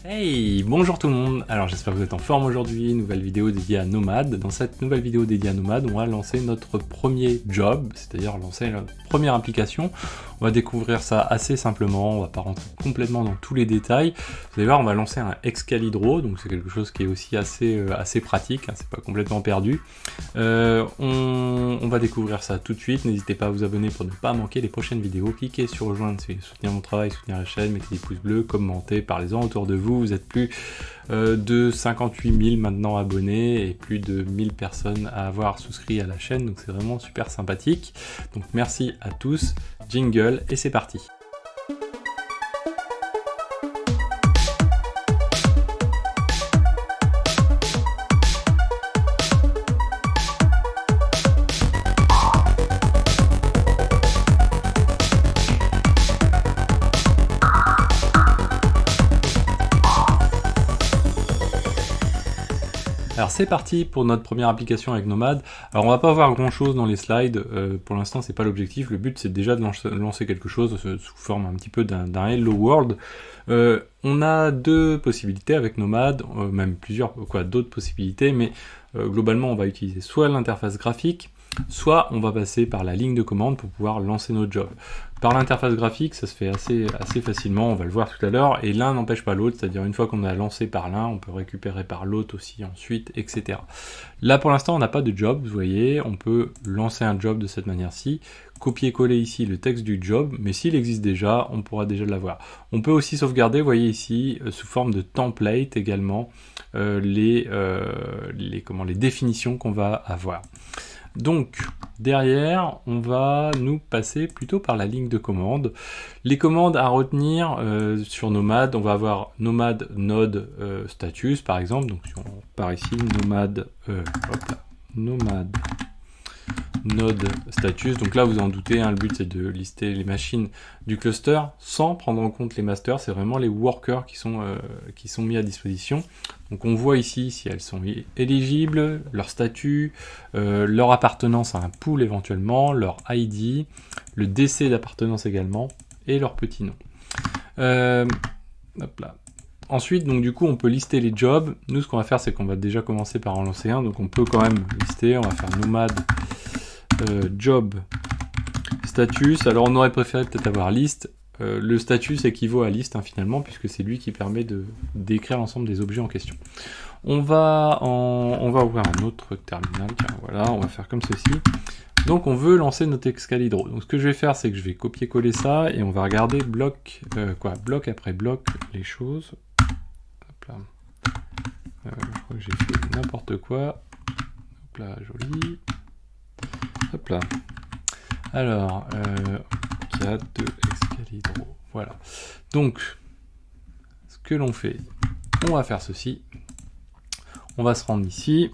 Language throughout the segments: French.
Hey, bonjour tout le monde. Alors j'espère que vous êtes en forme aujourd'hui, nouvelle vidéo dédiée à Nomad. Dans cette nouvelle vidéo dédiée à Nomad, on va lancer notre premier job, c'est-à-dire lancer la première application. On va découvrir ça assez simplement, on va pas rentrer complètement dans tous les détails. Vous allez voir, on va lancer un Excalibro, donc c'est quelque chose qui est aussi assez pratique, hein, c'est pas complètement perdu. On va découvrir ça tout de suite, n'hésitez pas à vous abonner pour ne pas manquer les prochaines vidéos. Cliquez sur rejoindre si vous voulez soutenir mon travail, soutenir la chaîne, mettez des pouces bleus, commentez, parlez-en autour de vous. Vous êtes plus de 58 000 maintenant abonnés et plus de 1000 personnes à avoir souscrit à la chaîne, donc c'est vraiment super sympathique. Donc merci à tous, jingle et c'est parti. Alors c'est parti pour notre première application avec Nomad. Alors on va pas voir grand chose dans les slides, pour l'instant c'est pas l'objectif, le but c'est déjà de lancer quelque chose sous forme un petit peu d'un Hello World. On a deux possibilités avec Nomad, même plusieurs, d'autres possibilités, mais globalement on va utiliser soit l'interface graphique, soit on va passer par la ligne de commande pour pouvoir lancer notre job. Par l'interface graphique, ça se fait assez facilement, on va le voir tout à l'heure, et l'un n'empêche pas l'autre, c'est-à-dire une fois qu'on a lancé par l'un, on peut récupérer par l'autre aussi ensuite, etc. Là pour l'instant on n'a pas de job, vous voyez, on peut lancer un job de cette manière-ci, copier-coller ici le texte du job, mais s'il existe déjà, on pourra déjà l'avoir. On peut aussi sauvegarder, vous voyez ici, sous forme de template également, les définitions qu'on va avoir. Donc, derrière, on va nous passer plutôt par la ligne de commande. Les commandes à retenir sur Nomad, on va avoir Nomad Node Status, par exemple. Donc, si on part ici, Nomad Node Status. Donc là, vous en doutez, hein, le but c'est de lister les machines du cluster sans prendre en compte les masters. C'est vraiment les workers qui sont mis à disposition. Donc on voit ici si elles sont éligibles, leur statut, leur appartenance à un pool éventuellement, leur ID, le DC d'appartenance également, et leur petit nom. Hop là. Ensuite, donc du coup, on peut lister les jobs. Nous, ce qu'on va faire, c'est qu'on va déjà commencer par en lancer un. Donc on peut quand même lister, on va faire Nomad job status. Alors on aurait préféré peut-être avoir liste. Le status équivaut à liste, hein, finalement, puisque c'est lui qui permet de décrire l'ensemble des objets en question. On va ouvrir un autre terminal, tiens, voilà, on va faire comme ceci. Donc on veut lancer notre Excalibro. Donc ce que je vais faire, c'est que je vais copier-coller ça et on va regarder bloc après bloc les choses. Hop là. Je crois que j'ai fait n'importe quoi. Hop là, joli. Hop là. Alors, CAD de Excalibro. Voilà. Donc, ce que l'on fait, on va faire ceci. On va se rendre ici.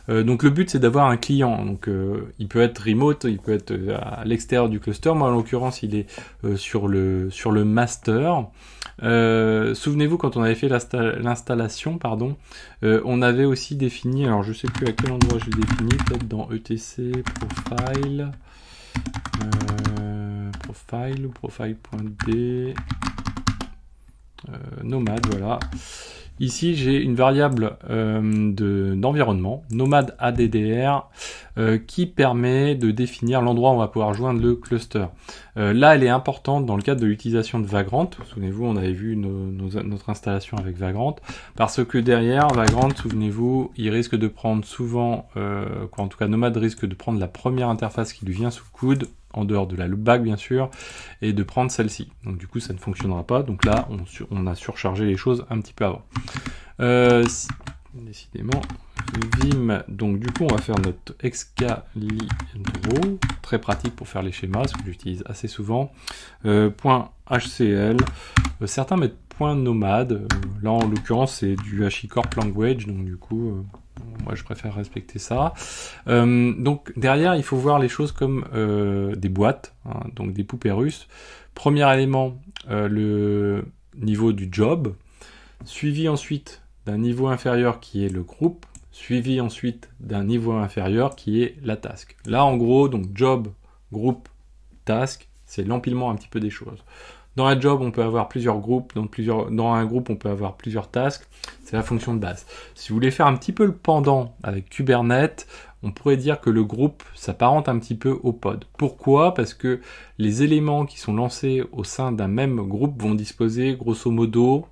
Donc le but c'est d'avoir un client, donc il peut être remote, il peut être à l'extérieur du cluster. Moi en l'occurrence il est sur le master. Souvenez-vous quand on avait fait l'installation, pardon, on avait aussi défini, alors je sais plus à quel endroit je l'ai défini, peut-être dans etc profile ou profile.d Nomad, voilà. Ici, j'ai une variable d'environnement, Nomad ADDR, qui permet de définir l'endroit où on va pouvoir joindre le cluster. Là, elle est importante dans le cadre de l'utilisation de Vagrant. Souvenez-vous, on avait vu notre installation avec Vagrant, parce que derrière, Vagrant, souvenez-vous, il risque de prendre souvent, en tout cas Nomad risque de prendre la première interface qui lui vient sous le coude, en dehors de la loopback bien sûr, et de prendre celle-ci. Donc du coup ça ne fonctionnera pas, donc là on a surchargé les choses un petit peu avant. Décidément, Vim, donc du coup on va faire notre Excalibro, très pratique pour faire les schémas, ce que j'utilise assez souvent. .hcl, certains mettent .nomad, là en l'occurrence c'est du HashiCorp Language, donc du coup... moi je préfère respecter ça. Donc derrière il faut voir les choses comme des boîtes, hein, donc des poupées russes. Premier élément, le niveau du job, suivi ensuite d'un niveau inférieur qui est le groupe, suivi ensuite d'un niveau inférieur qui est la task. Là en gros, donc job, groupe, task, c'est l'empilement un petit peu des choses. Dans un job, on peut avoir plusieurs groupes, dans un groupe, on peut avoir plusieurs tasks. C'est la fonction de base. Si vous voulez faire un petit peu le pendant avec Kubernetes, on pourrait dire que le groupe s'apparente un petit peu au pod. Pourquoi? Parce que les éléments qui sont lancés au sein d'un même groupe vont disposer grosso modo,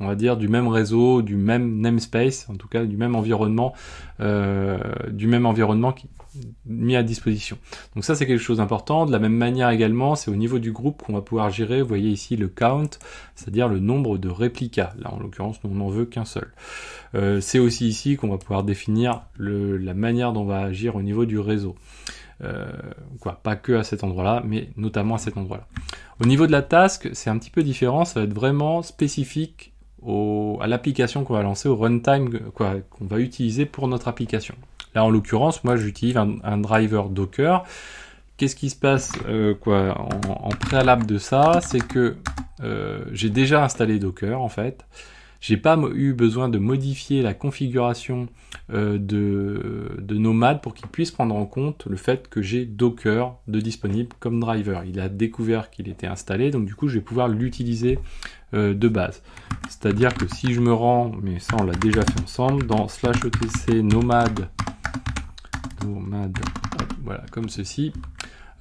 on va dire, du même réseau, du même namespace, en tout cas du même environnement mis à disposition. Donc ça, c'est quelque chose d'important. De la même manière également, c'est au niveau du groupe qu'on va pouvoir gérer, vous voyez ici le count, c'est-à-dire le nombre de réplicas. Là, en l'occurrence, nous, on n'en veut qu'un seul. C'est aussi ici qu'on va pouvoir définir la manière dont on va agir au niveau du réseau. Pas que à cet endroit-là, mais notamment à cet endroit-là. Au niveau de la task, c'est un petit peu différent, ça va être vraiment spécifique à l'application qu'on va lancer, au runtime qu'on va utiliser pour notre application. Là, en l'occurrence, moi, j'utilise un driver Docker. Qu'est-ce qui se passe en préalable de ça? C'est que j'ai déjà installé Docker, en fait. J'ai pas eu besoin de modifier la configuration de Nomad pour qu'il puisse prendre en compte le fait que j'ai Docker de disponible comme driver. Il a découvert qu'il était installé, donc du coup, je vais pouvoir l'utiliser de base. C'est-à-dire que si je me rends, mais ça on l'a déjà fait ensemble, dans /etc nomad, voilà, comme ceci,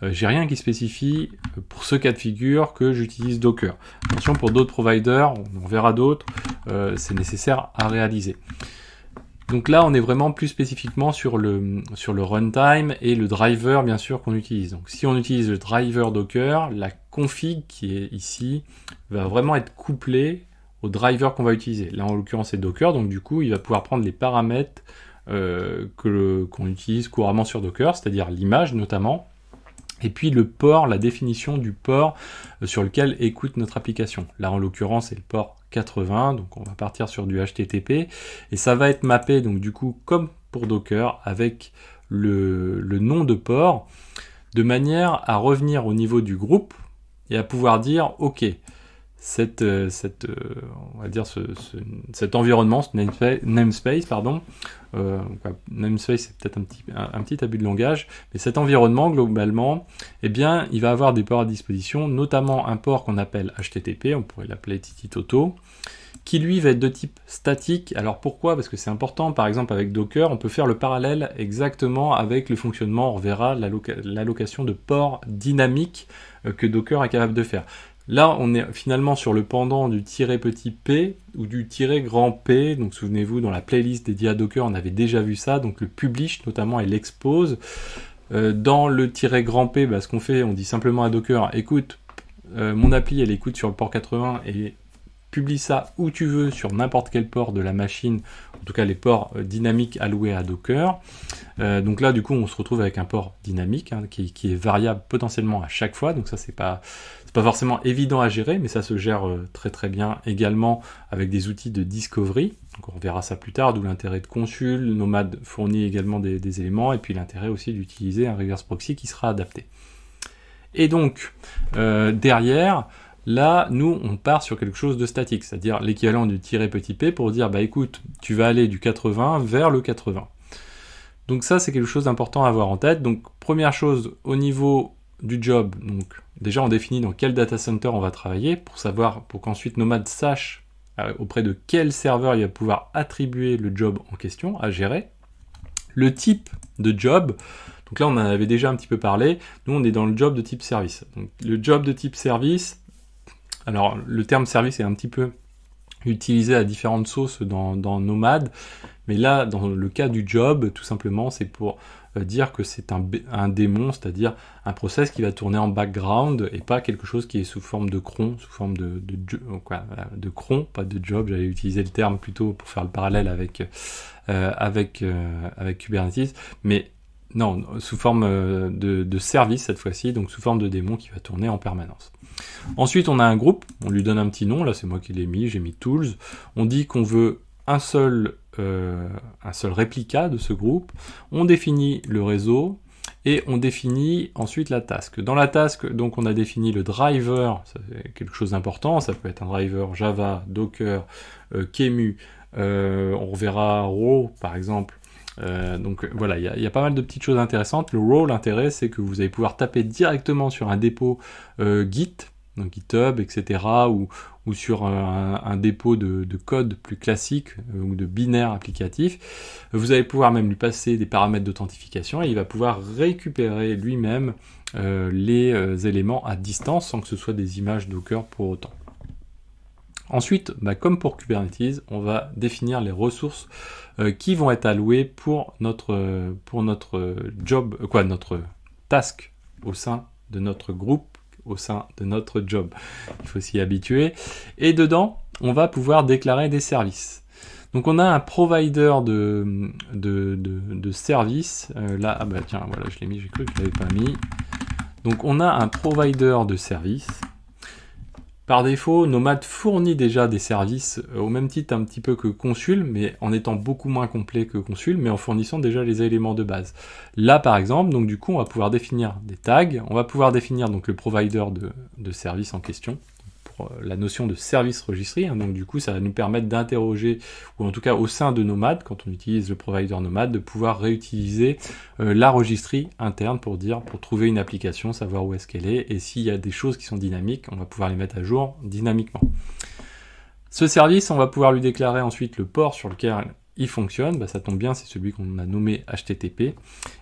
j'ai rien qui spécifie pour ce cas de figure que j'utilise Docker. Attention, pour d'autres providers, on verra d'autres, c'est nécessaire à réaliser. Donc là, on est vraiment plus spécifiquement sur le runtime et le driver, bien sûr, qu'on utilise. Donc si on utilise le driver Docker, la config qui est ici va vraiment être couplée au driver qu'on va utiliser. Là, en l'occurrence, c'est Docker, donc du coup, il va pouvoir prendre les paramètres qu'on utilise couramment sur Docker, c'est-à-dire l'image notamment, et puis le port, la définition du port sur lequel écoute notre application. Là, en l'occurrence, c'est le port 80, donc on va partir sur du HTTP, et ça va être mappé, donc du coup, comme pour Docker, avec le nom de port, de manière à revenir au niveau du groupe, et à pouvoir dire, ok, on va dire cet environnement, ce namespace, pardon, namespace c'est peut-être un petit abus de langage, mais cet environnement globalement, eh bien, il va avoir des ports à disposition, notamment un port qu'on appelle HTTP, on pourrait l'appeler TitiToto, qui lui va être de type statique. Alors pourquoi? Parce que c'est important, par exemple avec Docker, on peut faire le parallèle exactement avec le fonctionnement, on verra l'allocation de ports dynamiques que Docker est capable de faire. Là, on est finalement sur le pendant du petit p ou du grand P. Donc, souvenez-vous, dans la playlist dédiée à Docker, on avait déjà vu ça. Donc, le publish, notamment, et l'expose. Dans le grand P, ce qu'on fait, on dit simplement à Docker, écoute, mon appli, elle écoute sur le port 80 et publie ça où tu veux sur n'importe quel port de la machine, en tout cas les ports dynamiques alloués à Docker. Donc là, du coup, on se retrouve avec un port dynamique qui est variable potentiellement à chaque fois. Donc ça, c'est pas forcément évident à gérer, mais ça se gère très très bien également avec des outils de discovery. Donc on verra ça plus tard, d'où l'intérêt de Consul. Nomad fournit également des éléments, et puis l'intérêt aussi d'utiliser un reverse proxy qui sera adapté. Et donc, derrière, là, nous, on part sur quelque chose de statique, c'est-à-dire l'équivalent du petit p pour dire, écoute, tu vas aller du 80 vers le 80. Donc ça, c'est quelque chose d'important à avoir en tête. Donc, première chose, au niveau du job, donc déjà, on définit dans quel data center on va travailler pour qu'ensuite Nomad sache auprès de quel serveur il va pouvoir attribuer le job en question à gérer. Le type de job, donc là, on en avait déjà un petit peu parlé. Nous, on est dans le job de type service. Donc, le job de type service, alors, le terme service est un petit peu utilisé à différentes sauces dans Nomad, mais là, dans le cas du job, tout simplement, c'est pour dire que c'est un démon, c'est-à-dire un process qui va tourner en background et pas quelque chose qui est sous forme de cron, sous forme de cron, pas de job. J'avais utilisé le terme plutôt pour faire le parallèle avec Kubernetes, mais non, sous forme de service cette fois-ci, donc sous forme de démon qui va tourner en permanence. Ensuite, on a un groupe, on lui donne un petit nom, là c'est moi qui l'ai mis, j'ai mis Tools. On dit qu'on veut un seul réplica de ce groupe, on définit le réseau, et on définit ensuite la task. Dans la task, donc on a défini le driver, c'est quelque chose d'important, ça peut être un driver Java, Docker, Kemu, on verra Raw par exemple. Donc voilà, il y a pas mal de petites choses intéressantes. Le Raw, l'intérêt, c'est que vous allez pouvoir taper directement sur un dépôt Git, donc GitHub, etc., ou sur un dépôt de code plus classique ou de binaire applicatif, vous allez pouvoir même lui passer des paramètres d'authentification et il va pouvoir récupérer lui-même les éléments à distance sans que ce soit des images Docker pour autant. Ensuite, comme pour Kubernetes, on va définir les ressources qui vont être allouées pour notre job, notre task au sein de notre groupe, au sein de notre job. Il faut s'y habituer. Et dedans, on va pouvoir déclarer des services. Donc on a un provider de services. Là, tiens, voilà, je l'ai mis, j'ai cru que je ne l'avais pas mis. Donc on a un provider de services. Par défaut, Nomad fournit déjà des services au même titre un petit peu que Consul, mais en étant beaucoup moins complet que Consul, mais en fournissant déjà les éléments de base. Là, par exemple, donc du coup, on va pouvoir définir des tags, on va pouvoir définir donc le provider de service en question, pour la notion de service registry, hein, donc du coup, ça va nous permettre d'interroger, ou en tout cas au sein de Nomad, quand on utilise le provider Nomad, de pouvoir réutiliser la registry interne pour trouver une application, savoir où est-ce qu'elle est, et s'il y a des choses qui sont dynamiques, on va pouvoir les mettre à jour dynamiquement. Ce service, on va pouvoir lui déclarer ensuite le port sur lequel il fonctionne, ça tombe bien, c'est celui qu'on a nommé HTTP.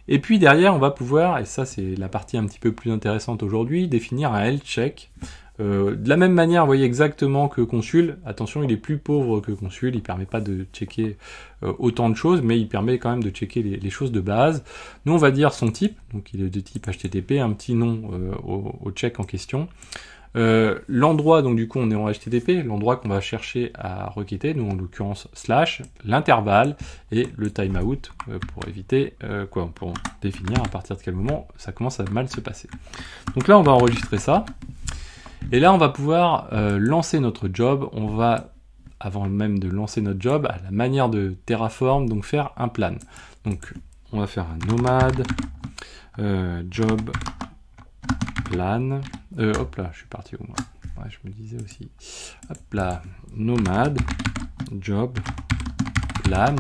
Et puis derrière, on va pouvoir, et ça c'est la partie un petit peu plus intéressante aujourd'hui, définir un health check. De la même manière, vous voyez exactement que Consul, attention, il est plus pauvre que Consul, il permet pas de checker autant de choses, mais il permet quand même de checker les choses de base. Nous, on va dire son type, donc il est de type HTTP, un petit nom au check en question. L'endroit, donc du coup on est en HTTP, l'endroit qu'on va chercher à requêter, nous en l'occurrence slash, l'intervalle et le timeout pour éviter pour définir à partir de quel moment ça commence à mal se passer. Donc là on va enregistrer ça, et là on va pouvoir lancer notre job. On va, avant même de lancer notre job, à la manière de Terraform, donc faire un plan. Donc on va faire un nomad job plan. Hop là, je suis parti au moins. Ouais, je me disais aussi. Hop là, nomad job plan.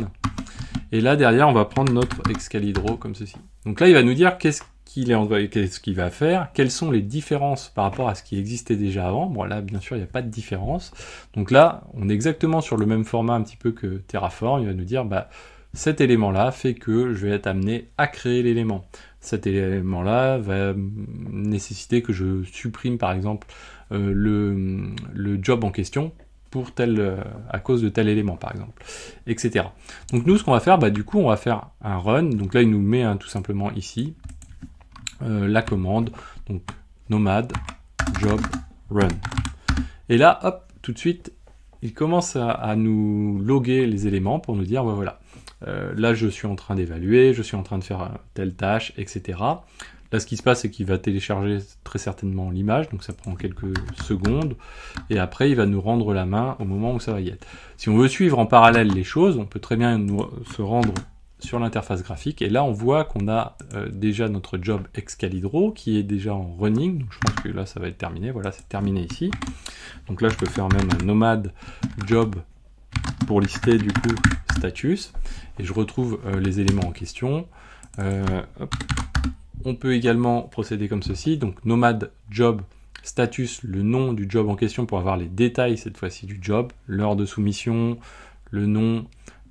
Et là derrière, on va prendre notre Excalibro comme ceci. Donc là, il va nous dire qu'est-ce qu'il va faire, quelles sont les différences par rapport à ce qui existait déjà avant. Bon là, bien sûr, il n'y a pas de différence. Donc là, on est exactement sur le même format un petit peu que Terraform. Il va nous dire, cet élément-là fait que je vais être amené à créer l'élément. Cet élément-là va nécessiter que je supprime par exemple le job en question pour à cause de tel élément par exemple, etc. Donc nous ce qu'on va faire, du coup on va faire un run, donc là il nous met tout simplement ici la commande, donc nomad job run. Et là hop, tout de suite il commence à nous loguer les éléments pour nous dire voilà. Là, je suis en train d'évaluer, je suis en train de faire telle tâche, etc. Là, ce qui se passe, c'est qu'il va télécharger très certainement l'image, donc ça prend quelques secondes, et après, il va nous rendre la main au moment où ça va y être. Si on veut suivre en parallèle les choses, on peut très bien se rendre sur l'interface graphique, et là, on voit qu'on a déjà notre job Excalibro qui est déjà en running, donc je pense que là, ça va être terminé. Voilà, c'est terminé ici. Donc là, je peux faire même un nomad job pour lister du coup status, et je retrouve les éléments en question. Hop. On peut également procéder comme ceci, donc nomad job status, le nom du job en question pour avoir les détails cette fois-ci du job, l'heure de soumission, le nom,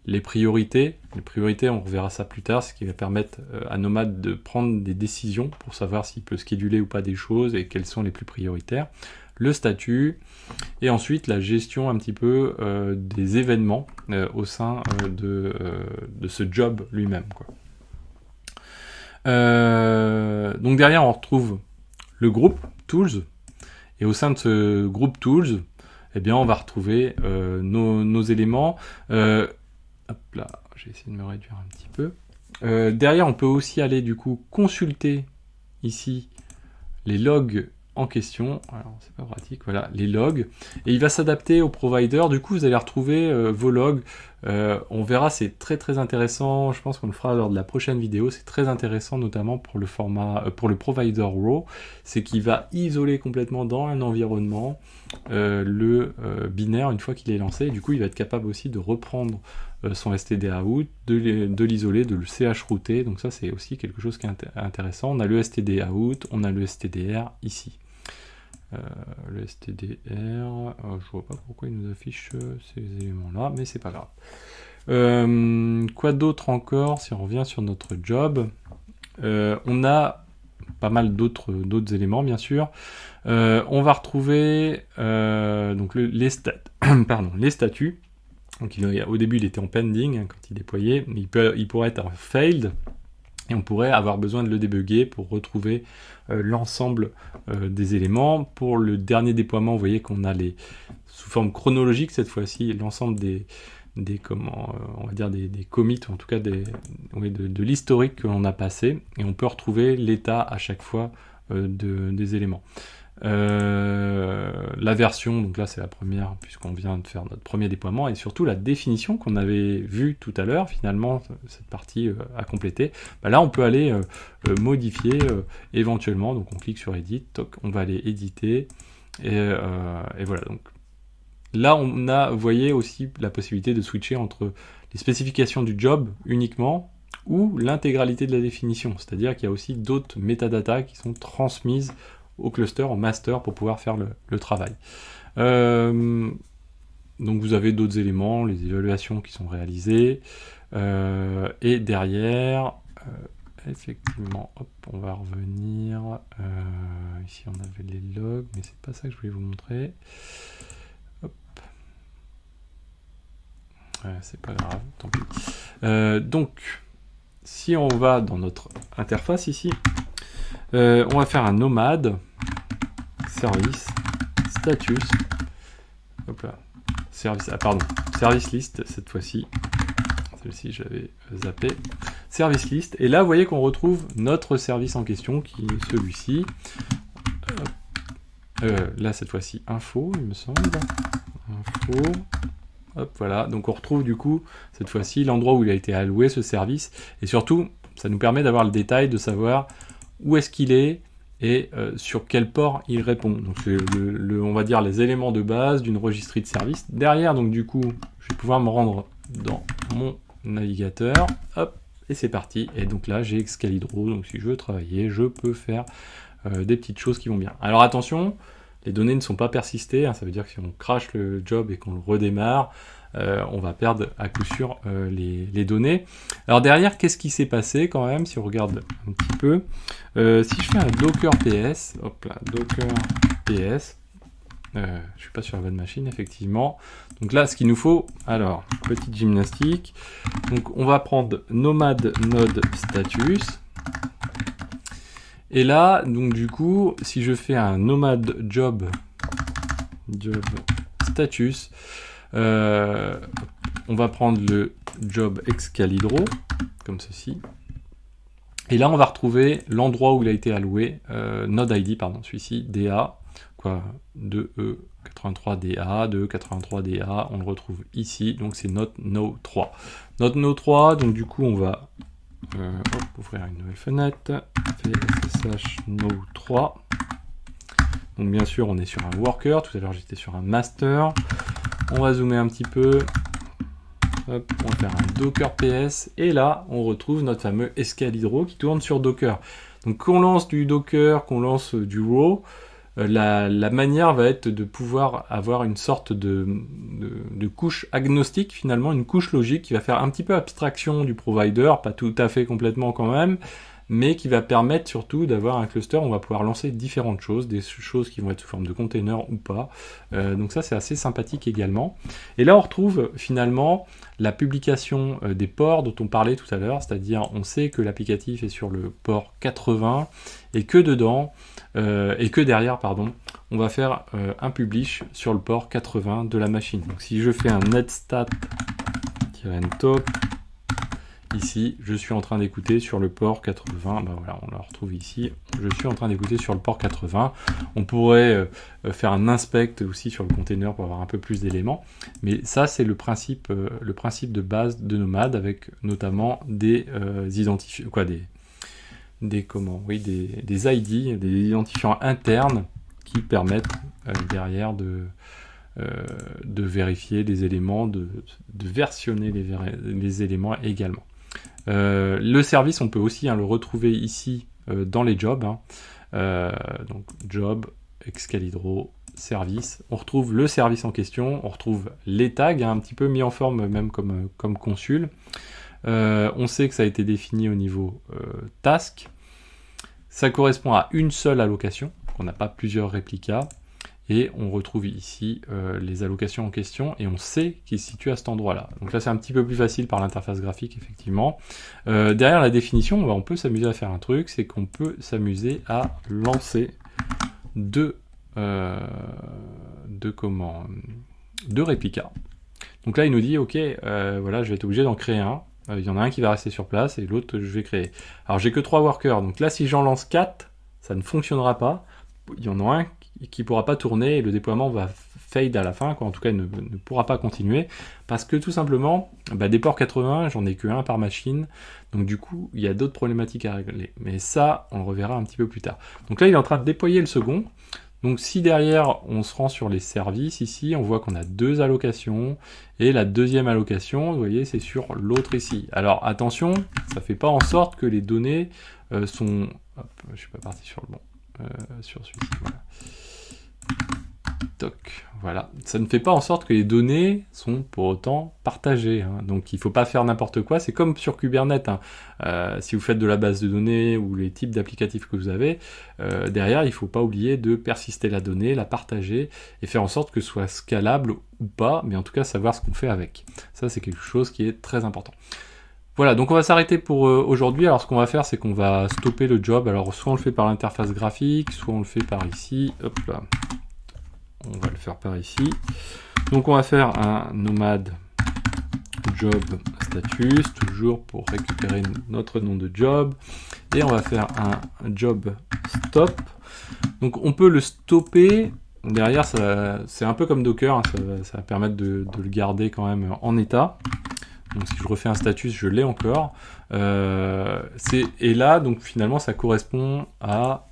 les priorités. Les priorités, on reverra ça plus tard, ce qui va permettre à Nomad de prendre des décisions pour savoir s'il peut scheduler ou pas des choses et quelles sont les plus prioritaires. Le statut, et ensuite la gestion un petit peu des événements au sein de ce job lui-même, quoi. Donc derrière on retrouve le groupe Tools, et au sein de ce groupe Tools, eh bien on va retrouver nos éléments. Hop là, j'ai essayé de me réduire un petit peu. Derrière on peut aussi aller du coup consulter ici les logs en question. Alors c'est pas pratique, voilà, les logs, et il va s'adapter au provider. Du coup vous allez retrouver vos logs. On verra, c'est très intéressant, je pense qu'on le fera lors de la prochaine vidéo. C'est très intéressant notamment pour le format pour le provider raw, c'est qu'il va isoler complètement dans un environnement le binaire une fois qu'il est lancé, et du coup il va être capable aussi de reprendre son std-out, de l'isoler, de le ch-router. Donc ça c'est aussi quelque chose qui est intéressant. On a le std-out, on a le stdr ici. le stdr, je vois pas pourquoi il nous affiche ces éléments-là, mais c'est pas grave. Quoi d'autre encore, si on revient sur notre job, on a pas mal d'autres éléments, bien sûr. On va retrouver donc les statuts. Donc au début, il était en pending hein, quand il déployait. Il pourrait être en failed. Et on pourrait avoir besoin de le débugger pour retrouver l'ensemble des éléments. Pour le dernier déploiement, vous voyez qu'on a sous forme chronologique cette fois-ci, l'ensemble des on va dire des commits, ou en tout cas de l'historique que l'on a passé. Et on peut retrouver l'état à chaque fois des éléments. La version, donc là c'est la première puisqu'on vient de faire notre premier déploiement, et surtout la définition qu'on avait vue tout à l'heure, finalement cette partie à compléter, là on peut aller modifier éventuellement, donc on clique sur Edit, toc, on va aller éditer, et voilà, donc là on a, vous voyez aussi la possibilité de switcher entre les spécifications du job uniquement, ou l'intégralité de la définition, c'est-à-dire qu'il y a aussi d'autres métadatas qui sont transmises au cluster, en master, pour pouvoir faire le travail. Donc vous avez d'autres éléments, les évaluations qui sont réalisées, et derrière, effectivement, hop, on va revenir, ici on avait les logs, mais c'est pas ça que je voulais vous montrer. Hop. C'est pas grave, tant pis. Donc, si on va dans notre interface ici, on va faire un nomade, service, status, hop là, service list cette fois-ci, celle-ci j'avais zappé, service list, et là vous voyez qu'on retrouve notre service en question qui est celui-ci, là cette fois-ci info il me semble, info, hop voilà, donc on retrouve du coup cette fois-ci l'endroit où il a été alloué ce service, et surtout ça nous permet d'avoir le détail de savoir où est-ce qu'il est et sur quel port il répond. Donc c'est on va dire les éléments de base d'une registrie de service. Derrière, donc du coup, je vais pouvoir me rendre dans mon navigateur, hop, et c'est parti. Et donc là, j'ai Excalibro, donc si je veux travailler, je peux faire des petites choses qui vont bien. Alors attention, les données ne sont pas persistées, hein, ça veut dire que si on crache le job et qu'on le redémarre, on va perdre à coup sûr les données. Alors derrière, qu'est-ce qui s'est passé quand même, si on regarde un petit peu, si je fais un docker ps, hop là, docker ps, je suis pas sur la bonne machine effectivement, donc là ce qu'il nous faut, alors petite gymnastique, donc on va prendre nomad node status, et là donc du coup si je fais un nomad job status, on va prendre le job Excalibro, comme ceci. Et là, on va retrouver l'endroit où il a été alloué, node ID, pardon, celui-ci, DA, quoi, 2E83DA, 2E83DA, on le retrouve ici, donc c'est notre No3. Notre No3, donc du coup, on va ouvrir une nouvelle fenêtre, SSH No3. Donc bien sûr, on est sur un worker, tout à l'heure j'étais sur un master. On va zoomer un petit peu, hop, on va faire un docker ps, et là on retrouve notre fameux Excalibro qui tourne sur Docker. Donc qu'on lance du Docker, qu'on lance du raw, la manière va être de pouvoir avoir une sorte de couche agnostique, finalement une couche logique qui va faire un petit peu abstraction du provider, pas tout à fait complètement quand même, mais qui va permettre surtout d'avoir un cluster où on va pouvoir lancer différentes choses, des choses qui vont être sous forme de container ou pas. Donc ça c'est assez sympathique également. Et là on retrouve finalement la publication des ports dont on parlait tout à l'heure, c'est-à-dire on sait que l'applicatif est sur le port 80 et que dedans, et que derrière, pardon, on va faire un publish sur le port 80 de la machine. Donc si je fais un netstat-top, ici, je suis en train d'écouter sur le port 80, ben voilà, on la retrouve ici, je suis en train d'écouter sur le port 80. On pourrait faire un inspect aussi sur le container pour avoir un peu plus d'éléments, mais ça c'est le principe de base de Nomad, avec notamment des identifiants, quoi, des ID, des identifiants internes qui permettent derrière de vérifier les éléments, de versionner les éléments également. Le service, on peut aussi le retrouver ici dans les jobs. Donc job, Excalibro, service. On retrouve le service en question, on retrouve les tags, hein, un petit peu mis en forme même comme consul. On sait que ça a été défini au niveau task. Ça correspond à une seule allocation, on n'a pas plusieurs réplicas. Et on retrouve ici les allocations en question, et on sait qu'ils se situent à cet endroit-là. Donc là, c'est un petit peu plus facile par l'interface graphique, effectivement. Derrière la définition, on peut s'amuser à faire un truc, c'est qu'on peut s'amuser à lancer deux réplicas. Donc là, il nous dit, ok, voilà, je vais être obligé d'en créer un. Il y en a un qui va rester sur place, et l'autre, je vais créer. Alors, j'ai que 3 workers, donc là, si j'en lance 4, ça ne fonctionnera pas. Il y en a un qui ne pourra pas tourner et le déploiement va fade à la fin, quoi. En tout cas il ne pourra pas continuer, parce que tout simplement, des ports 80, j'en ai que un par machine, donc du coup il y a d'autres problématiques à régler, mais ça on le reverra un petit peu plus tard. Donc là il est en train de déployer le second, donc si derrière on se rend sur les services, ici on voit qu'on a 2 allocations, et la deuxième allocation, vous voyez, c'est sur l'autre ici. Alors attention, ça ne fait pas en sorte que les données sont... Hop, je ne suis pas parti sur le bon. Sur celui-ci, voilà. Toc, voilà. Ça ne fait pas en sorte que les données sont pour autant partagées, hein. Donc il ne faut pas faire n'importe quoi. C'est comme sur Kubernetes, hein. Si vous faites de la base de données ou les types d'applicatifs que vous avez, derrière il ne faut pas oublier de persister la donnée, la partager et faire en sorte que ce soit scalable ou pas, mais en tout cas savoir ce qu'on fait avec. Ça c'est quelque chose qui est très important. Voilà, donc on va s'arrêter pour aujourd'hui. Alors ce qu'on va faire, c'est qu'on va stopper le job. Alors soit on le fait par l'interface graphique, soit on le fait par ici. Hop là. On va le faire par ici. Donc on va faire un nomad job status, toujours pour récupérer notre nom de job. Et on va faire un job stop. Donc on peut le stopper. Derrière, c'est un peu comme Docker, hein, ça va permettre de le garder quand même en état. Donc si je refais un status, je l'ai encore. Et là, donc finalement, ça correspond à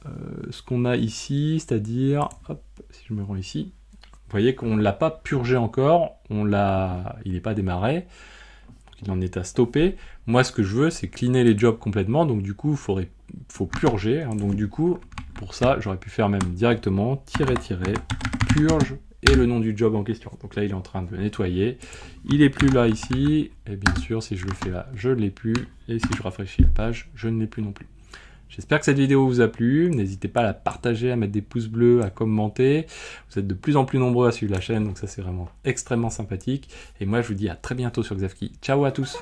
ce qu'on a ici, c'est-à-dire, hop, si je me rends ici, vous voyez qu'on ne l'a pas purgé encore, il n'est pas démarré, donc il en est à stopper. Moi, ce que je veux, c'est cleaner les jobs complètement, donc du coup, il faut purger. Hein, donc du coup, pour ça, j'aurais pu faire même directement, purge, et le nom du job en question. Donc là, il est en train de le nettoyer. Il n'est plus là ici. Et bien sûr, si je le fais là, je ne l'ai plus. Et si je rafraîchis la page, je ne l'ai plus non plus. J'espère que cette vidéo vous a plu. N'hésitez pas à la partager, à mettre des pouces bleus, à commenter. Vous êtes de plus en plus nombreux à suivre la chaîne. Donc ça, c'est vraiment extrêmement sympathique. Et moi, je vous dis à très bientôt sur Xavki. Ciao à tous!